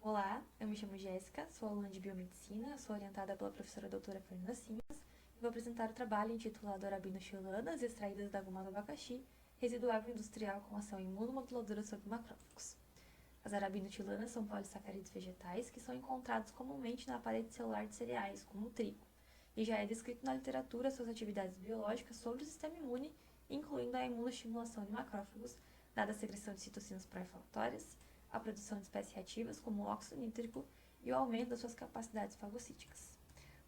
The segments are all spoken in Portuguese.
Olá, eu me chamo Jéssica, sou aluna de Biomedicina, sou orientada pela professora doutora Fernanda Simas e vou apresentar o trabalho intitulado Arabinoxilanas extraídas da goma do abacaxi, resíduo agroindustrial com ação imunomoduladora sobre macrófagos. As arabinoxilanas são polissacarídeos vegetais que são encontrados comumente na parede celular de cereais, como o trigo, e já é descrito na literatura suas atividades biológicas sobre o sistema imune, incluindo a imunoestimulação de macrófagos, dada a secreção de citocinas pró-inflamatórias, a produção de espécies reativas, como o óxido nítrico, e o aumento das suas capacidades fagocíticas.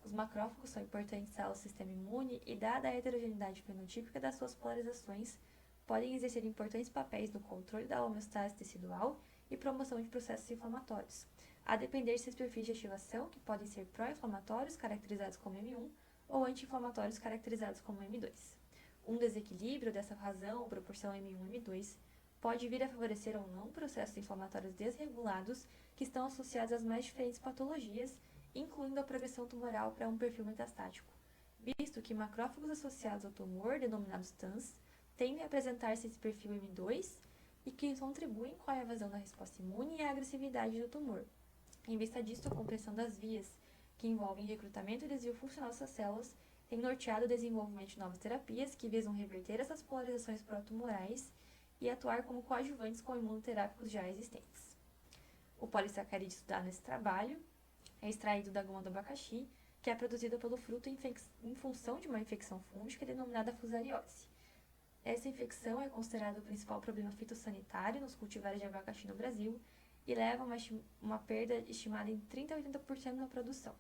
Os macrófagos são importantes células do sistema imune e, dada a heterogeneidade fenotípica das suas polarizações, podem exercer importantes papéis no controle da homeostase tecidual e promoção de processos inflamatórios, a depender de seus perfis de ativação, que podem ser pró-inflamatórios, caracterizados como M1, ou anti-inflamatórios, caracterizados como M2. Um desequilíbrio dessa razão ou proporção M1-M2 pode vir a favorecer ou não processos inflamatórios desregulados que estão associados às mais diferentes patologias, incluindo a progressão tumoral para um perfil metastático, visto que macrófagos associados ao tumor, denominados TANs, tendem a apresentar-se esse perfil M2 e que contribuem com a evasão da resposta imune e a agressividade do tumor. Em vista disso, a compressão das vias, que envolvem recrutamento e desvio funcional dessas células, tem norteado o desenvolvimento de novas terapias que visam reverter essas polarizações protumorais e atuar como coadjuvantes com imunoterápicos já existentes. O polissacarídeo estudado nesse trabalho é extraído da goma do abacaxi, que é produzida pelo fruto em função de uma infecção fúngica denominada fusariose. Essa infecção é considerada o principal problema fitossanitário nos cultivares de abacaxi no Brasil e leva a uma perda estimada em 30 a 80% na produção.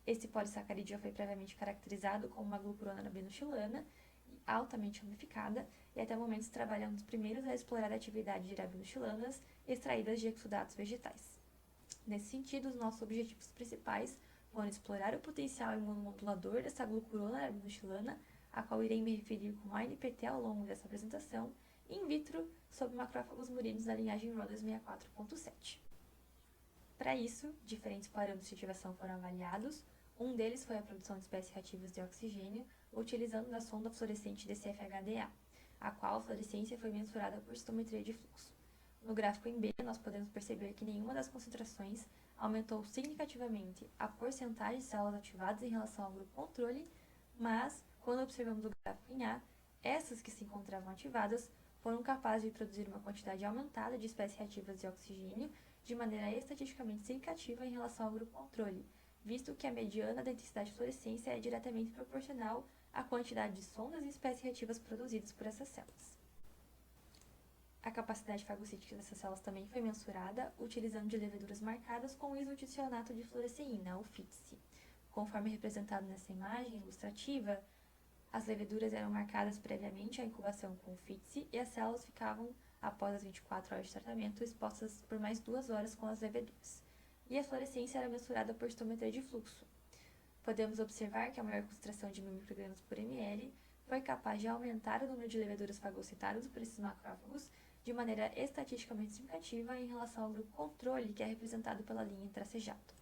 Esse polissacarídeo já foi previamente caracterizado como uma glucurona arabinoxilana, altamente ramificada, e até o momento se trabalha um dos primeiros a explorar a atividade de arabinoxilanas extraídas de exudatos vegetais. Nesse sentido, os nossos objetivos principais foram explorar o potencial imunomodulador dessa glucurona arabinoxilana, a qual irei me referir com ANPT ao longo dessa apresentação, in vitro, sobre macrófagos murinos da linhagem Rhodes 64.7. Para isso, diferentes parâmetros de ativação foram avaliados. Um deles foi a produção de espécies reativas de oxigênio, utilizando a sonda fluorescente DCF-HDA, a qual a fluorescência foi mensurada por citometria de fluxo. No gráfico em B, nós podemos perceber que nenhuma das concentrações aumentou significativamente a porcentagem de células ativadas em relação ao grupo controle, mas, quando observamos o gráfico em A, essas que se encontravam ativadas foram capazes de produzir uma quantidade aumentada de espécies reativas de oxigênio de maneira estatisticamente significativa em relação ao grupo controle, visto que a mediana da intensidade de fluorescência é diretamente proporcional à quantidade de sondas e espécies reativas produzidas por essas células. A capacidade fagocítica dessas células também foi mensurada utilizando de leveduras marcadas com isoticionato de fluoresceína, ou FITC. Conforme representado nessa imagem ilustrativa, as leveduras eram marcadas previamente à incubação com o FITC e as células ficavam, após as 24 horas de tratamento, expostas por mais 2 horas com as leveduras. E a fluorescência era mensurada por citometria de fluxo. Podemos observar que a maior concentração de 1000 microgramas por ml foi capaz de aumentar o número de leveduras fagocitadas por esses macrófagos de maneira estatisticamente significativa em relação ao grupo controle, que é representado pela linha tracejato.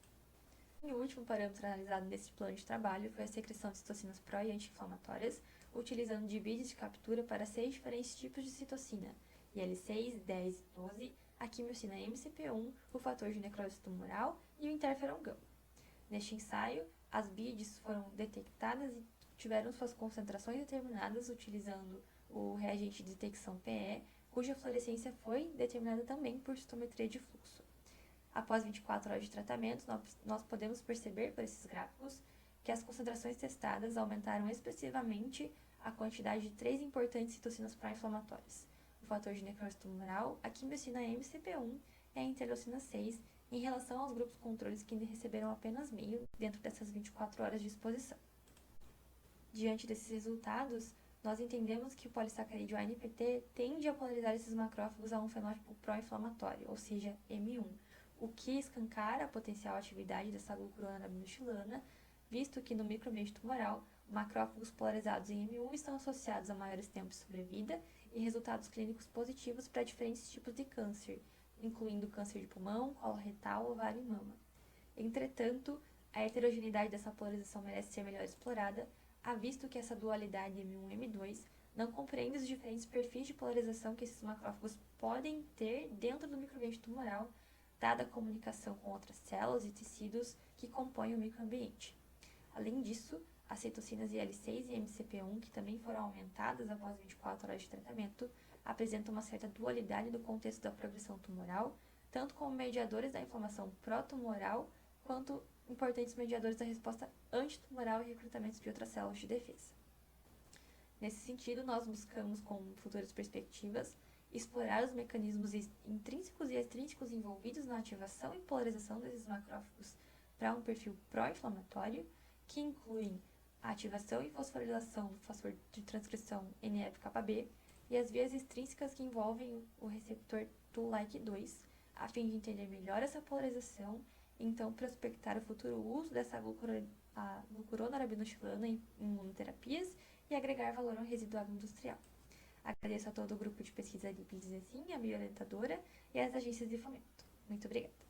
E o último parâmetro analisado nesse plano de trabalho foi a secreção de citocinas pró- e anti-inflamatórias, utilizando de vídeos de captura para 6 diferentes tipos de citocina, IL-6, 10 e 12, a quimiocina MCP1, o fator de necrose tumoral e o interferon gama. Neste ensaio, as BIDs foram detectadas e tiveram suas concentrações determinadas utilizando o reagente de detecção PE, cuja fluorescência foi determinada também por citometria de fluxo. Após 24 horas de tratamento, nós podemos perceber por esses gráficos que as concentrações testadas aumentaram expressivamente a quantidade de 3 importantes citocinas pró-inflamatórias: o fator de necrose tumoral, a quimiocina MCP1 e a interleucina 6, em relação aos grupos controles que receberam apenas meio dentro dessas 24 horas de exposição. Diante desses resultados, nós entendemos que o polissacarídeo ANPT tende a polarizar esses macrófagos a um fenótipo pró-inflamatório, ou seja, M1, o que escancara a potencial atividade dessa glucurona arabinoxilana, visto que no microambiente tumoral, macrófagos polarizados em M1 estão associados a maiores tempos de sobrevida e resultados clínicos positivos para diferentes tipos de câncer, incluindo câncer de pulmão, colo retal, ovário e mama. Entretanto, a heterogeneidade dessa polarização merece ser melhor explorada, visto que essa dualidade M1-M2 não compreende os diferentes perfis de polarização que esses macrófagos podem ter dentro do microambiente tumoral, dada a comunicação com outras células e tecidos que compõem o microambiente. Além disso, as citocinas IL-6 e MCP1, que também foram aumentadas após 24 horas de tratamento, apresentam uma certa dualidade no contexto da progressão tumoral, tanto como mediadores da inflamação pró-tumoral, quanto importantes mediadores da resposta antitumoral e recrutamento de outras células de defesa. Nesse sentido, nós buscamos, com futuras perspectivas, explorar os mecanismos intrínsecos e extrínsecos envolvidos na ativação e polarização desses macrófagos para um perfil pró-inflamatório, que incluem a ativação e fosforilação do fator de transcrição NF-κB e as vias extrínsecas que envolvem o receptor Toll-like-2, a fim de entender melhor essa polarização e então prospectar o futuro uso dessa glucuronarabinoxilana em imunoterapias e agregar valor ao resíduo agroindustrial. Agradeço a todo o grupo de pesquisa Lípides, a minha orientadora e as agências de fomento. Muito obrigada.